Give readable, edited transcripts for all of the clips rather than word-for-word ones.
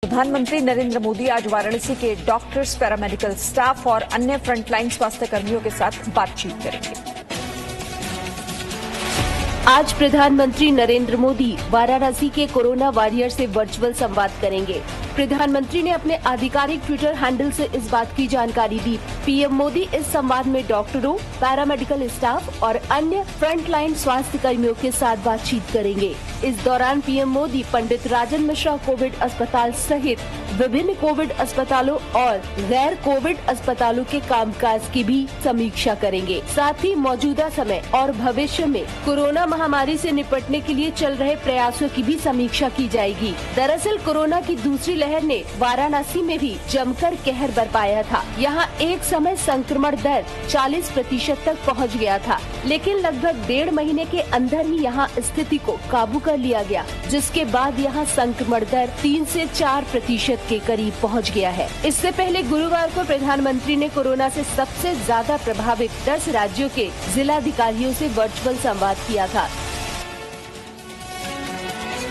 प्रधानमंत्री नरेंद्र मोदी आज वाराणसी के डॉक्टर्स, पैरामेडिकल स्टाफ और अन्य फ्रंटलाइन स्वास्थ्य कर्मियों के साथ बातचीत करेंगे। आज प्रधानमंत्री नरेंद्र मोदी वाराणसी के कोरोना वॉरियर से वर्चुअल संवाद करेंगे। प्रधानमंत्री ने अपने आधिकारिक ट्विटर हैंडल से इस बात की जानकारी दी। पीएम मोदी इस संवाद में डॉक्टरों, पैरामेडिकल स्टाफ और अन्य फ्रंटलाइन स्वास्थ्य कर्मियों के साथ बातचीत करेंगे। इस दौरान पीएम मोदी पंडित राजन मिश्रा कोविड अस्पताल सहित विभिन्न कोविड अस्पतालों और गैर कोविड अस्पतालों के कामकाज की भी समीक्षा करेंगे। साथ ही मौजूदा समय और भविष्य में कोरोना महामारी से निपटने के लिए चल रहे प्रयासों की भी समीक्षा की जाएगी। दरअसल कोरोना की दूसरी लहर ने वाराणसी में भी जमकर कहर बरपाया था। यहाँ एक समय संक्रमण दर 40% तक पहुँच गया था, लेकिन लगभग 1.5 महीने के अंदर ही यहाँ स्थिति को काबू कर लिया गया, जिसके बाद यहाँ संक्रमण दर 3 से 4% के करीब पहुँच गया है। इससे पहले गुरुवार को प्रधानमंत्री ने कोरोना से सबसे ज्यादा प्रभावित 10 राज्यों के जिलाधिकारियों से वर्चुअल संवाद किया था।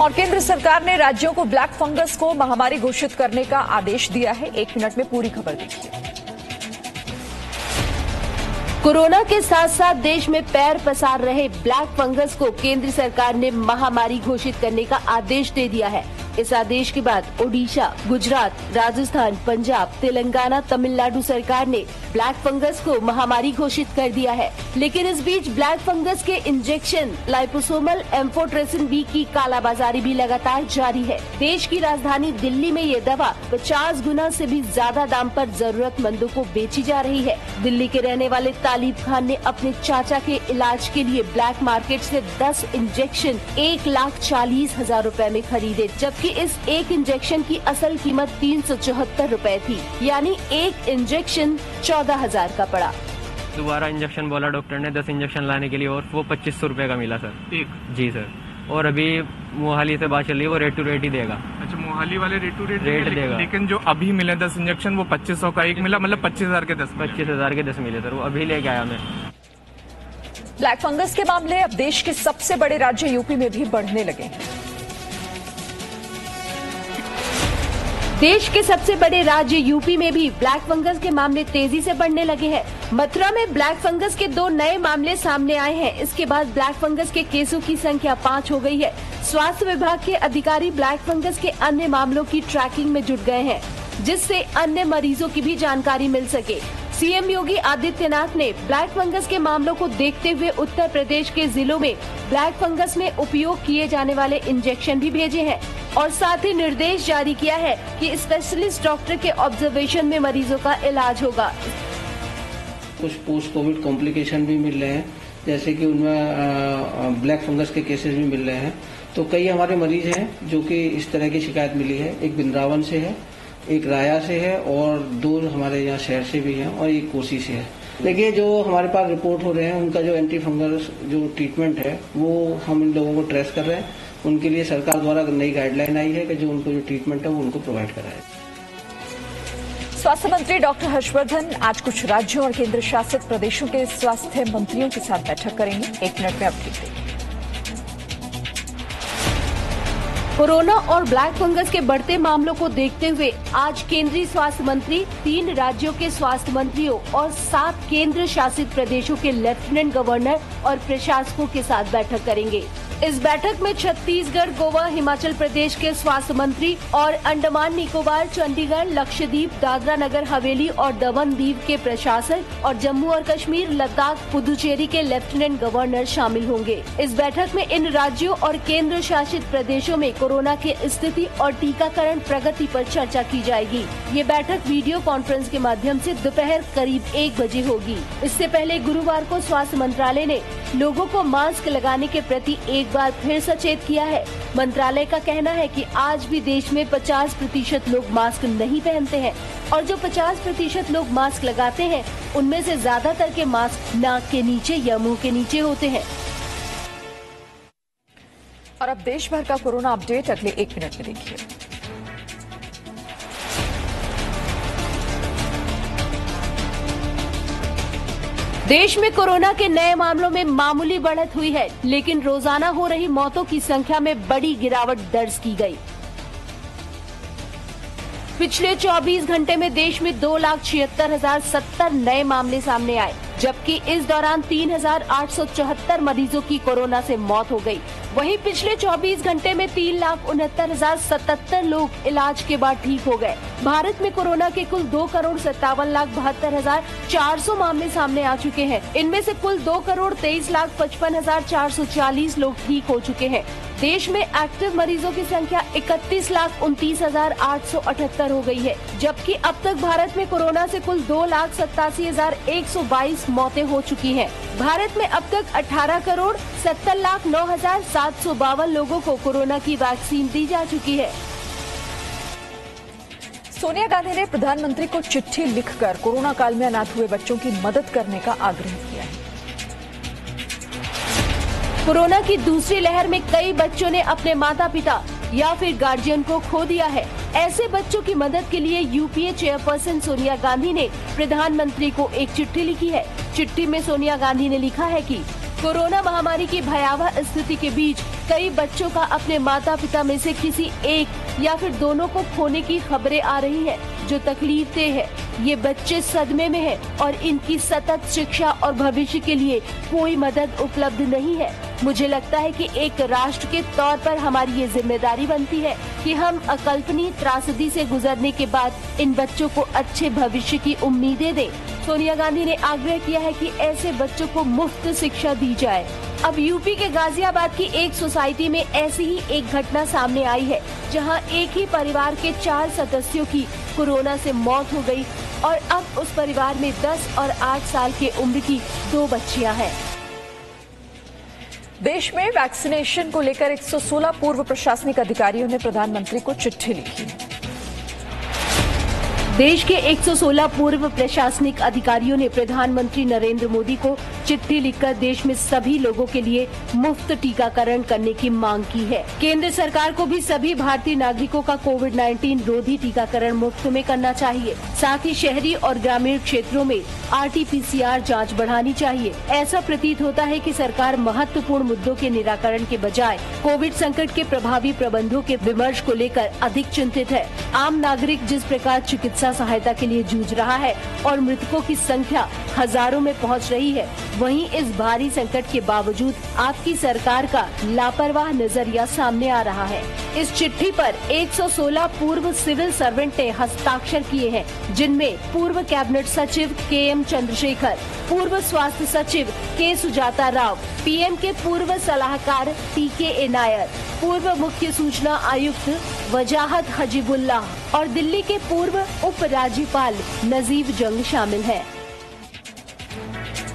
और केंद्र सरकार ने राज्यों को ब्लैक फंगस को महामारी घोषित करने का आदेश दिया है। 1 मिनट में पूरी खबर देखिए। कोरोना के साथ साथ देश में पैर पसार रहे ब्लैक फंगस को केंद्र सरकार ने महामारी घोषित करने का आदेश दे दिया है। इस आदेश के बाद ओडिशा, गुजरात, राजस्थान, पंजाब, तेलंगाना, तमिलनाडु सरकार ने ब्लैक फंगस को महामारी घोषित कर दिया है। लेकिन इस बीच ब्लैक फंगस के इंजेक्शन लाइपोसोमल एम्फोटेरेसिन बी की कालाबाजारी भी लगातार जारी है। देश की राजधानी दिल्ली में ये दवा 50 गुना से भी ज्यादा दाम पर जरूरतमंदों को बेची जा रही है। दिल्ली के रहने वाले तालिब खान ने अपने चाचा के इलाज के लिए ब्लैक मार्केट से 10 इंजेक्शन 1,40,000 रुपए में खरीदे, जबकि इस एक इंजेक्शन की असल कीमत 374 रुपए थी, यानी एक इंजेक्शन 14,000 का पड़ा। दोबारा इंजेक्शन बोला डॉक्टर ने 10 इंजेक्शन लाने के लिए, और वो 2500 रुपए का मिला सर। एक? जी सर। और अभी मोहाली से बात चल रही है, वो रेट टू रेट ही देगा। अच्छा, मोहाली वाले रेट टू रेट देगा। लेकिन जो अभी मिले 10 इंजेक्शन वो 2500 का एक मिला, मतलब 25,000 के 10। 25,000 के 10 मिले सर, वो अभी लेके आया मैं। ब्लैक फंगस के मामले अब देश के सबसे बड़े राज्य यूपी में भी बढ़ने लगे हैं। देश के सबसे बड़े राज्य यूपी में भी ब्लैक फंगस के मामले तेजी से बढ़ने लगे हैं। मथुरा में ब्लैक फंगस के 2 नए मामले सामने आए हैं। इसके बाद ब्लैक फंगस के केसों की संख्या 5 हो गई है। स्वास्थ्य विभाग के अधिकारी ब्लैक फंगस के अन्य मामलों की ट्रैकिंग में जुट गए हैं, जिससे अन्य मरीजों की भी जानकारी मिल सके। सीएम योगी आदित्यनाथ ने ब्लैक फंगस के मामलों को देखते हुए उत्तर प्रदेश के जिलों में ब्लैक फंगस में उपयोग किए जाने वाले इंजेक्शन भी भेजे हैं और साथ ही निर्देश जारी किया है कि स्पेशलिस्ट डॉक्टर के ऑब्जर्वेशन में मरीजों का इलाज होगा। कुछ पोस्ट कोविड कॉम्प्लिकेशन भी मिल रहे हैं, जैसे कि उनमें ब्लैक फंगस के केसेस भी मिल रहे हैं। तो कई हमारे मरीज हैं जो कि इस तरह की शिकायत मिली है। एक वृंदावन से है, एक राया से है और 2 हमारे यहाँ शहर से भी हैं और एक कोसी से है। देखिए, जो हमारे पास रिपोर्ट हो रहे हैं उनका जो एंटी फंगस जो ट्रीटमेंट है वो हम इन लोगों को ट्रेस कर रहे हैं। उनके लिए सरकार द्वारा नई गाइडलाइन आई है कि जो उनको जो ट्रीटमेंट है वो उनको प्रोवाइड कराए। स्वास्थ्य मंत्री डॉक्टर हर्षवर्धन आज कुछ राज्यों और केंद्र शासित प्रदेशों के स्वास्थ्य मंत्रियों के साथ बैठक करेंगे। 1 मिनट में अपडेट देंगे। कोरोना और ब्लैक फंगस के बढ़ते मामलों को देखते हुए आज केंद्रीय स्वास्थ्य मंत्री 3 राज्यों के स्वास्थ्य मंत्रियों और 7 केंद्र शासित प्रदेशों के लेफ्टिनेंट गवर्नर और प्रशासकों के साथ बैठक करेंगे। इस बैठक में छत्तीसगढ़, गोवा, हिमाचल प्रदेश के स्वास्थ्य मंत्री और अंडमान निकोबार, चंडीगढ़, लक्षद्वीप, दादरा नगर हवेली और दमन दीव के प्रशासक और जम्मू और कश्मीर, लद्दाख, पुदुचेरी के लेफ्टिनेंट गवर्नर शामिल होंगे। इस बैठक में इन राज्यों और केंद्र शासित प्रदेशों में कोरोना की स्थिति और टीकाकरण प्रगति पर चर्चा की जाएगी। ये बैठक वीडियो कॉन्फ्रेंस के माध्यम से दोपहर करीब 1 बजे होगी। इससे पहले गुरुवार को स्वास्थ्य मंत्रालय ने लोगों को मास्क लगाने के प्रति एक बार फिर सचेत किया है। मंत्रालय का कहना है कि आज भी देश में 50% लोग मास्क नहीं पहनते हैं और जो 50% लोग मास्क लगाते हैं उनमें से ज्यादातर के मास्क नाक के नीचे या मुंह के नीचे होते हैं। और अब देश भर का कोरोना अपडेट अगले 1 मिनट में देखिए। देश में कोरोना के नए मामलों में मामूली बढ़त हुई है, लेकिन रोजाना हो रही मौतों की संख्या में बड़ी गिरावट दर्ज की गई। पिछले 24 घंटे में देश में 2,76,070 नए मामले सामने आए, जबकि इस दौरान 3,874 मरीजों की कोरोना से मौत हो गई। वहीं पिछले 24 घंटे में 3,69,077 लोग इलाज के बाद ठीक हो गए। भारत में कोरोना के कुल 2,57,72,400 मामले सामने आ चुके हैं। इनमें से कुल 2,23,55,440 लोग ठीक हो चुके हैं। देश में एक्टिव मरीजों की संख्या 31,29,878 हो गई है, जबकि अब तक भारत में कोरोना से कुल 2,87,122 मौतें हो चुकी हैं। भारत में अब तक 18,70,09,752 लोगों को कोरोना की वैक्सीन दी जा चुकी है। सोनिया गांधी ने प्रधानमंत्री को चिट्ठी लिखकर कोरोना काल में अनाथ हुए बच्चों की मदद करने का आग्रह किया है। कोरोना की दूसरी लहर में कई बच्चों ने अपने माता पिता या फिर गार्जियन को खो दिया है। ऐसे बच्चों की मदद के लिए यूपीए चेयरपर्सन सोनिया गांधी ने प्रधानमंत्री को एक चिट्ठी लिखी है। चिट्ठी में सोनिया गांधी ने लिखा है कि कोरोना महामारी की भयावह स्थिति के बीच कई बच्चों का अपने माता पिता में से किसी एक या फिर दोनों को खोने की खबरें आ रही हैं, जो तकलीफदेह है। ये बच्चे सदमे में हैं और इनकी सतत शिक्षा और भविष्य के लिए कोई मदद उपलब्ध नहीं है। मुझे लगता है कि एक राष्ट्र के तौर पर हमारी ये जिम्मेदारी बनती है कि हम अकल्पनीय त्रासदी से गुजरने के बाद इन बच्चों को अच्छे भविष्य की उम्मीदें दें। सोनिया गांधी ने आग्रह किया है कि ऐसे बच्चों को मुफ्त शिक्षा दी जाए। अब यूपी के गाजियाबाद की एक सोसाइटी में ऐसी ही एक घटना सामने आई है, जहां एक ही परिवार के 4 सदस्यों की कोरोना से मौत हो गई और अब उस परिवार में 10 और 8 साल के उम्र की 2 बच्चियां हैं। देश में वैक्सीनेशन को लेकर 116 पूर्व प्रशासनिक अधिकारियों ने प्रधानमंत्री को चिट्ठी लिखी। देश के 116 पूर्व प्रशासनिक अधिकारियों ने प्रधानमंत्री नरेंद्र मोदी को चिट्ठी लिखकर देश में सभी लोगों के लिए मुफ्त टीकाकरण करने की मांग की है। केंद्र सरकार को भी सभी भारतीय नागरिकों का कोविड-19 रोधी टीकाकरण मुफ्त में करना चाहिए। साथ ही शहरी और ग्रामीण क्षेत्रों में RT-PCR जांच बढ़ानी चाहिए। ऐसा प्रतीत होता है कि सरकार महत्वपूर्ण मुद्दों के निराकरण के बजाय कोविड संकट के प्रभावी प्रबंधों के विमर्श को लेकर अधिक चिंतित है। आम नागरिक जिस प्रकार चिकित्सा सहायता के लिए जूझ रहा है और मृतकों की संख्या हजारों में पहुंच रही है, वहीं इस भारी संकट के बावजूद आपकी सरकार का लापरवाह नजरिया सामने आ रहा है। इस चिट्ठी पर 116 पूर्व सिविल सर्वेंट ने हस्ताक्षर किए हैं, जिनमें पूर्व कैबिनेट सचिव KM चंद्रशेखर, पूर्व स्वास्थ्य सचिव K सुजाता राव, PM के पूर्व सलाहकार TK नायर, पूर्व मुख्य सूचना आयुक्त वजाहत हजीबुल्लाह और दिल्ली के पूर्व उप राज्यपाल नजीब जंग शामिल हैं।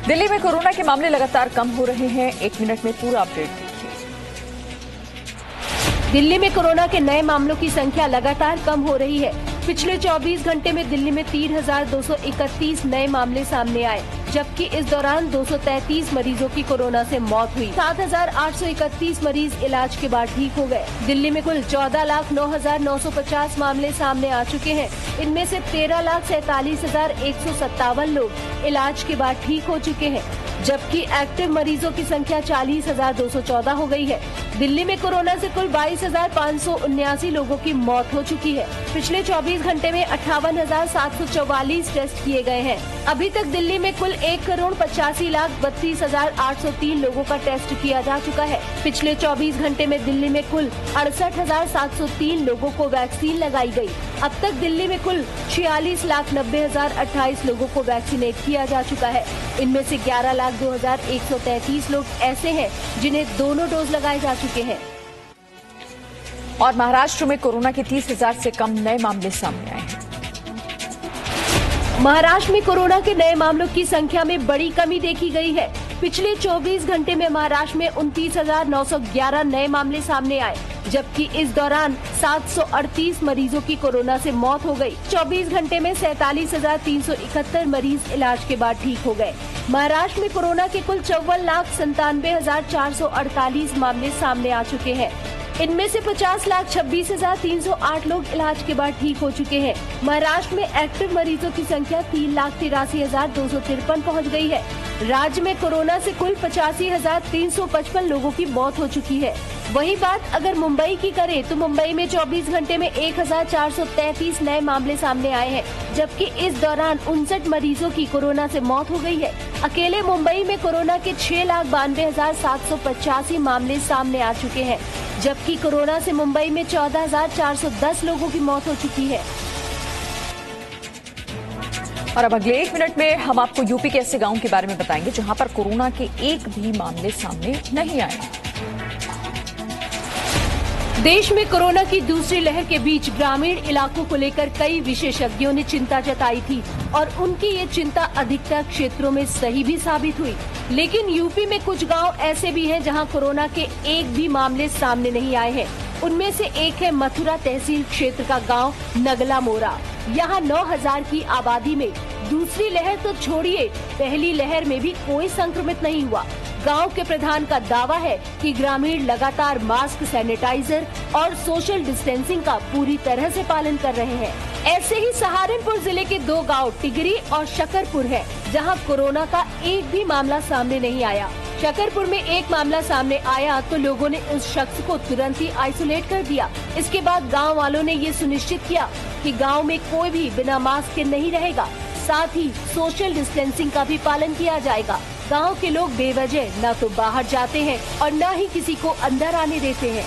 दिल्ली में कोरोना के मामले लगातार कम हो रहे हैं। 1 मिनट में पूरा अपडेट देखिए। दिल्ली में कोरोना के नए मामलों की संख्या लगातार कम हो रही है। पिछले 24 घंटे में दिल्ली में 3,231 नए मामले सामने आए, जबकि इस दौरान 233 मरीजों की कोरोना से मौत हुई। 7,831 मरीज इलाज के बाद ठीक हो गए। दिल्ली में कुल 14,09,950 मामले सामने आ चुके हैं। इनमें से 13,47,157 लोग इलाज के बाद ठीक हो चुके हैं, जबकि एक्टिव मरीजों की संख्या 40,214 हो गई है। दिल्ली में कोरोना से कुल 22,579 लोगों की मौत हो चुकी है। पिछले 24 घंटे में 58,744 टेस्ट किए गए हैं। अभी तक दिल्ली में कुल 1,85,32,803 लोगों का टेस्ट किया जा चुका है। पिछले 24 घंटे में दिल्ली में कुल 68,703 लोगों को वैक्सीन लगाई गई। अब तक दिल्ली में कुल 46,90,028 लोगों को वैक्सीनेट किया जा चुका है। इनमें से 11,02,133 लोग ऐसे हैं जिन्हें दोनों डोज लगाए जा चुके हैं। और महाराष्ट्र में कोरोना के 30,000 से कम नए मामले सामने आए हैं। महाराष्ट्र में कोरोना के नए मामलों की संख्या में बड़ी कमी देखी गई है। पिछले 24 घंटे में महाराष्ट्र में 29,911 नए मामले सामने आए, जबकि इस दौरान 738 मरीजों की कोरोना से मौत हो गई। 24 घंटे में 47,371 मरीज इलाज के बाद ठीक हो गए। महाराष्ट्र में कोरोना के कुल 54,97,448 मामले सामने आ चुके हैं। इनमें से 50,26,308 लोग इलाज के बाद ठीक हो चुके हैं। महाराष्ट्र में एक्टिव मरीजों की संख्या 3,83,253 पहुंच गई है। राज्य में कोरोना से कुल 85,355 लोगों की मौत हो चुकी है। वही बात अगर मुंबई की करें तो मुंबई में 24 घंटे में 1,433 नए मामले सामने आए हैं, जबकि इस दौरान 59 मरीजों की कोरोना से मौत हो गई है। अकेले मुंबई में कोरोना के 6,92,785 मामले सामने आ चुके हैं, जबकि कोरोना से मुंबई में 14,410 लोगों की मौत हो चुकी है। और अब अगले 1 मिनट में हम आपको यूपी के ऐसे गांवों के बारे में बताएंगे जहां पर कोरोना के एक भी मामले सामने नहीं आए। देश में कोरोना की दूसरी लहर के बीच ग्रामीण इलाकों को लेकर कई विशेषज्ञों ने चिंता जताई थी और उनकी ये चिंता अधिकतर क्षेत्रों में सही भी साबित हुई। लेकिन यूपी में कुछ गांव ऐसे भी हैं जहां कोरोना के एक भी मामले सामने नहीं आए हैं। उनमें से एक है मथुरा तहसील क्षेत्र का गांव नगला मोरा। यहाँ 9,000 की आबादी में दूसरी लहर तो छोड़िए, पहली लहर में भी कोई संक्रमित नहीं हुआ। गांव के प्रधान का दावा है कि ग्रामीण लगातार मास्क, सैनिटाइजर और सोशल डिस्टेंसिंग का पूरी तरह से पालन कर रहे हैं। ऐसे ही सहारनपुर जिले के 2 गांव टिगरी और शकरपुर है, जहां कोरोना का एक भी मामला सामने नहीं आया। शकरपुर में एक मामला सामने आया तो लोगों ने उस शख्स को तुरंत ही आइसोलेट कर दिया। इसके बाद गांव वालों ने ये सुनिश्चित किया कि गांव में कोई भी बिना मास्क के नहीं रहेगा, साथ ही सोशल डिस्टेंसिंग का भी पालन किया जाएगा। गांव के लोग बेवजह न तो बाहर जाते हैं और न ही किसी को अंदर आने देते हैं।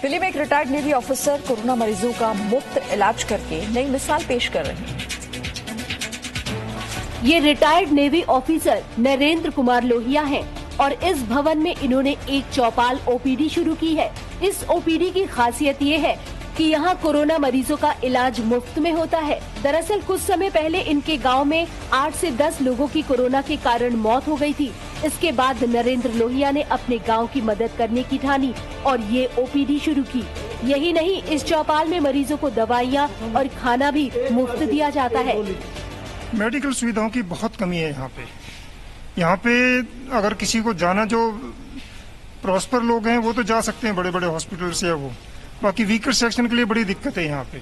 दिल्ली में एक रिटायर्ड नेवी ऑफिसर कोरोना मरीजों का मुफ्त इलाज करके नई मिसाल पेश कर रहे हैं। ये retired navy officer Narendra Kumar Lohia हैं और इस भवन में इन्होंने एक चौपाल ओपीडी शुरू की है। इस ओपीडी की खासियत ये है कि यहाँ कोरोना मरीजों का इलाज मुफ्त में होता है। दरअसल कुछ समय पहले इनके गांव में 8 से 10 लोगों की कोरोना के कारण मौत हो गई थी। इसके बाद नरेंद्र लोहिया ने अपने गांव की मदद करने की ठानी और ये ओपीडी शुरू की। यही नहीं, इस चौपाल में मरीजों को दवाइयाँ और खाना भी मुफ्त दिया जाता है। मेडिकल सुविधाओं की बहुत कमी है यहाँ पे अगर किसी को जाना, जो प्रॉस्पर लोग हैं वो तो जा सकते हैं बड़े बड़े हॉस्पिटल से, वो बाकी वीकर सेक्शन के लिए बड़ी दिक्कत है। यहाँ पे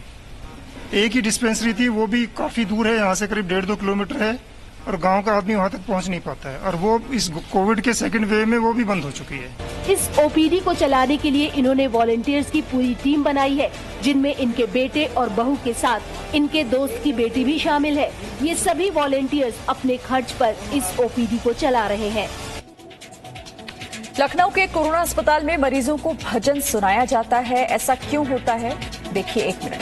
एक ही डिस्पेंसरी थी, वो भी काफी दूर है, यहाँ से करीब 1.5-2 किलोमीटर है और गांव का आदमी वहाँ तक पहुँच नहीं पाता है, और वो इस कोविड के सेकंड वेव में वो भी बंद हो चुकी है। इस ओपीडी को चलाने के लिए इन्होंने वॉलंटियर्स की पूरी टीम बनाई है, जिनमें इनके बेटे और बहू के साथ इनके दोस्त की बेटी भी शामिल है। ये सभी वॉलंटियर्स अपने खर्च पर इस ओपीडी को चला रहे हैं। लखनऊ के कोरोना अस्पताल में मरीजों को भजन सुनाया जाता है। ऐसा क्यों होता है, देखिए 1 मिनट।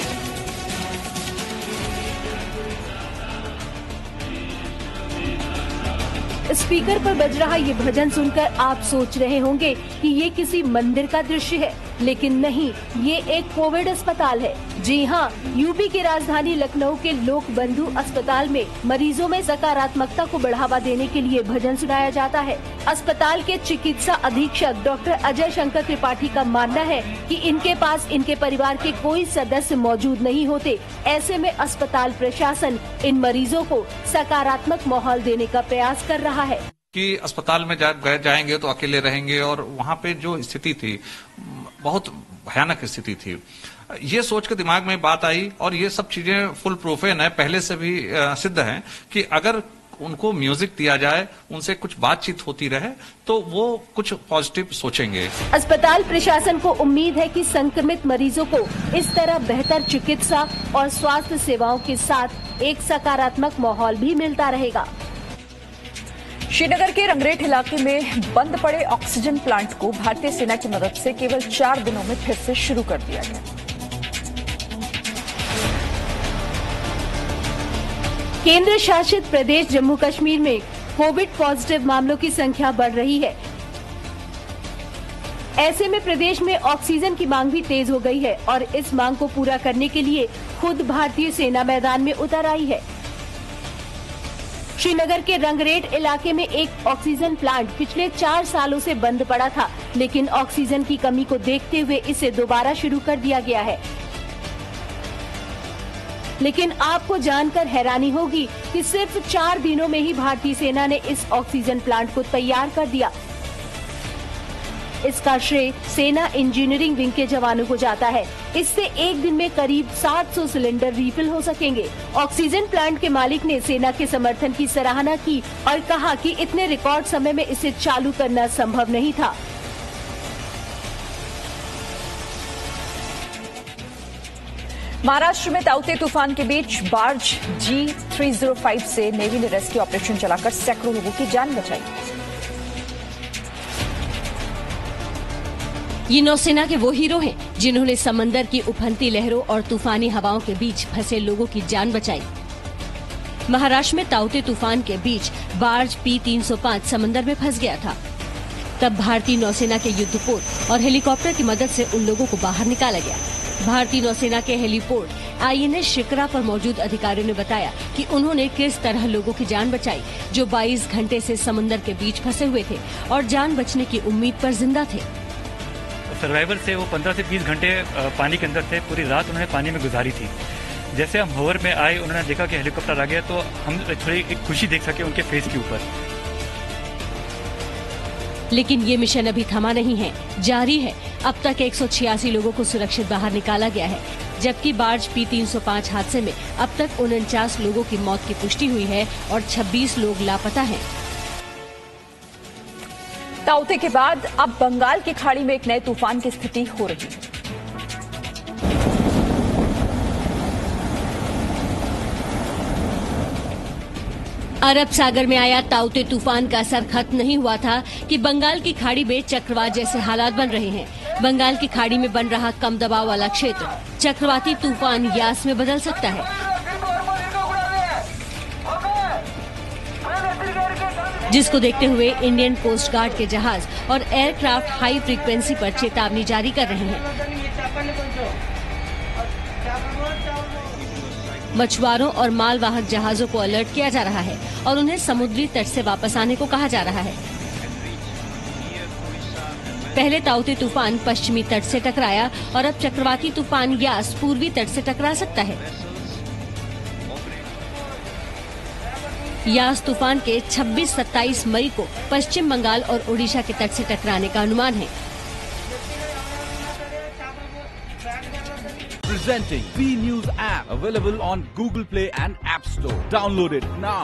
स्पीकर पर बज रहा ये भजन सुनकर आप सोच रहे होंगे कि ये किसी मंदिर का दृश्य है, लेकिन नहीं, ये एक कोविड अस्पताल है। जी हाँ, यूपी की राजधानी लखनऊ के लोक बंधु अस्पताल में मरीजों में सकारात्मकता को बढ़ावा देने के लिए भजन सुनाया जाता है। अस्पताल के चिकित्सा अधीक्षक डॉक्टर अजय शंकर त्रिपाठी का मानना है कि इनके पास इनके परिवार के कोई सदस्य मौजूद नहीं होते। ऐसे में अस्पताल प्रशासन इन मरीजों को सकारात्मक माहौल देने का प्रयास कर रहा है कि अस्पताल में जाएंगे तो अकेले रहेंगे, और वहाँ पे जो स्थिति थी बहुत भयानक स्थिति थी। ये सोच के दिमाग में बात आई, और ये सब चीजें फुल प्रूफन है, पहले से भी सिद्ध है कि अगर उनको म्यूजिक दिया जाए, उनसे कुछ बातचीत होती रहे, तो वो कुछ पॉजिटिव सोचेंगे। अस्पताल प्रशासन को उम्मीद है कि संक्रमित मरीजों को इस तरह बेहतर चिकित्सा और स्वास्थ्य सेवाओं के साथ एक सकारात्मक माहौल भी मिलता रहेगा। श्रीनगर के रंगरेट इलाके में बंद पड़े ऑक्सीजन प्लांट को भारतीय सेना की मदद से केवल 4 दिनों में फिर से शुरू कर दिया गया। केंद्र शासित प्रदेश जम्मू कश्मीर में कोविड पॉजिटिव मामलों की संख्या बढ़ रही है। ऐसे में प्रदेश में ऑक्सीजन की मांग भी तेज हो गई है और इस मांग को पूरा करने के लिए खुद भारतीय सेना मैदान में उतर आई है। श्रीनगर के रंगरेट इलाके में एक ऑक्सीजन प्लांट पिछले 4 सालों से बंद पड़ा था, लेकिन ऑक्सीजन की कमी को देखते हुए इसे दोबारा शुरू कर दिया गया है। लेकिन आपको जानकर हैरानी होगी कि सिर्फ 4 दिनों में ही भारतीय सेना ने इस ऑक्सीजन प्लांट को तैयार कर दिया। इसका श्रेय सेना इंजीनियरिंग विंग के जवानों को जाता है। इससे एक दिन में करीब 700 सिलेंडर रिफिल हो सकेंगे। ऑक्सीजन प्लांट के मालिक ने सेना के समर्थन की सराहना की और कहा कि इतने रिकॉर्ड समय में इसे चालू करना संभव नहीं था। महाराष्ट्र में ताउते तूफान के बीच बार्ज G305 से नेवी ने रेस्क्यू ऑपरेशन चलाकर सैकड़ों लोगों की जान बचाई। ये नौसेना के वो हीरो हैं जिन्होंने समंदर की उफनती लहरों और तूफानी हवाओं के बीच फंसे लोगों की जान बचाई। महाराष्ट्र में ताउते तूफान के बीच बार्ज P305 समंदर में फंस गया था। तब भारतीय नौसेना के युद्धपोत और हेलीकॉप्टर की मदद से उन लोगों को बाहर निकाला गया। भारतीय नौसेना के हेलीपोर्ट INS शिकरा पर मौजूद अधिकारियों ने बताया कि उन्होंने किस तरह लोगों की जान बचाई जो 22 घंटे से समुद्र के बीच फंसे हुए थे और जान बचने की उम्मीद पर जिंदा थे। सर्वाइवर से वो 15 से 20 घंटे पानी के अंदर थे। पूरी रात उन्होंने पानी में गुजारी थी। जैसे हम होवर में आए, उन्होंने देखा कि हेलीकॉप्टर आ गया तो हम थोड़ी एक खुशी देख सके उनके फेस के ऊपर। लेकिन ये मिशन अभी थमा नहीं है, जारी है। अब तक 186 लोगों को सुरक्षित बाहर निकाला गया है, जबकि बार्ज P305 हादसे में अब तक 49 लोगों की मौत की पुष्टि हुई है और 26 लोग लापता हैं। ताउते के बाद अब बंगाल की खाड़ी में एक नए तूफान की स्थिति हो रही है। अरब सागर में आया ताउते तूफान का असर खत्म नहीं हुआ था कि बंगाल की खाड़ी में चक्रवात जैसे हालात बन रहे हैं। बंगाल की खाड़ी में बन रहा कम दबाव वाला क्षेत्र चक्रवाती तूफान यास में बदल सकता है, जिसको देखते हुए इंडियन कोस्ट गार्ड के जहाज और एयरक्राफ्ट हाई फ्रीक्वेंसी पर चेतावनी जारी कर रहे हैं। मछुआरों और मालवाहक जहाजों को अलर्ट किया जा रहा है और उन्हें समुद्री तट से वापस आने को कहा जा रहा है। पहले ताउते तूफान पश्चिमी तट से टकराया और अब चक्रवाती तूफान यास पूर्वी तट से टकरा सकता है। यास तूफान के 26-27 मई को पश्चिम बंगाल और ओडिशा के तट से टकराने का अनुमान है। Presenting B News app available on Google Play and App Store. Download it now.